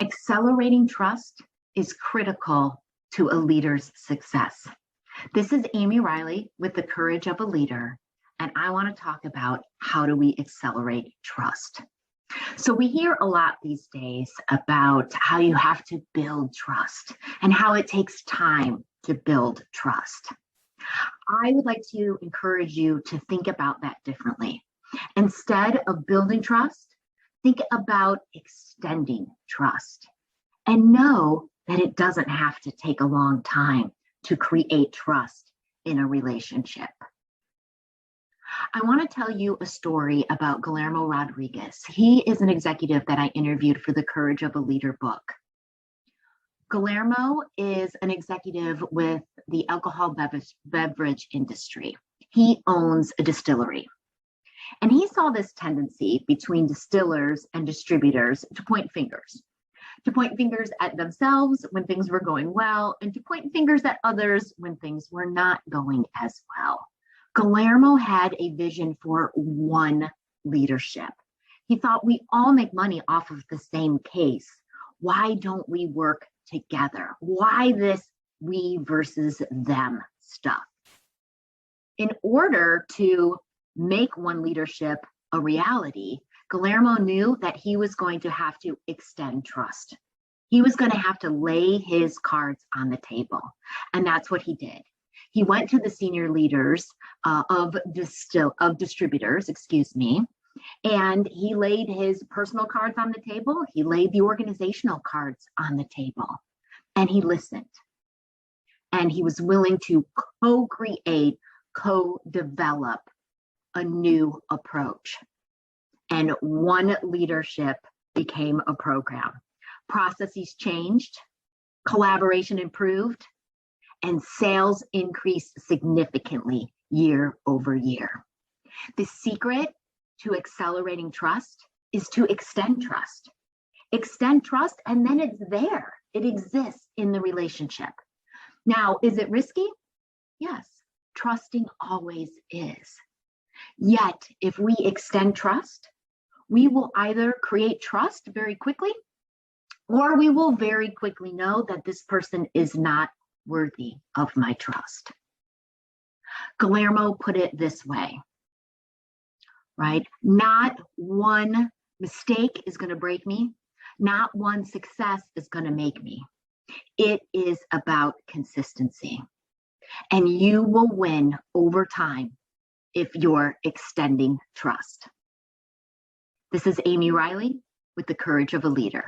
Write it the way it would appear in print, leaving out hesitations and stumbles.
Accelerating trust is critical to a leader's success. This is Amy Riley with The Courage of a Leader, and I want to talk about how do we accelerate trust. So we hear a lot these days about how you have to build trust and how it takes time to build trust. I would like to encourage you to think about that differently. Instead of building trust, think about extending trust and know that it doesn't have to take a long time to create trust in a relationship. I want to tell you a story about Guillermo Rodriguez. He is an executive that I interviewed for the Courage of a Leader book. Guillermo is an executive with the alcohol beverage industry. He owns a distillery. And he saw this tendency between distillers and distributors to point fingers at themselves when things were going well, and to point fingers at others when things were not going as well. Guillermo had a vision for one leadership. He thought, we all make money off of the same case. Why don't we work together? Why this we versus them stuff? In order to make one leadership a reality, Guillermo knew that he was going to have to extend trust. He was going to have to lay his cards on the table. And that's what he did. He went to the senior leaders of distributors, and he laid his personal cards on the table. He laid the organizational cards on the table, and he listened. And he was willing to co-create, co-develop a new approach. And one leadership became a program. Processes changed, collaboration improved, and sales increased significantly year over year. The secret to accelerating trust is to extend trust. Extend trust, and then it's there. It exists in the relationship. Now, is it risky? Yes, trusting always is. Yet, if we extend trust, we will either create trust very quickly, or we will very quickly know that this person is not worthy of my trust. Guillermo put it this way, right? Not one mistake is going to break me. Not one success is going to make me. It is about consistency. And you will win over time if you're extending trust. This is Amy Riley with The Courage of a Leader.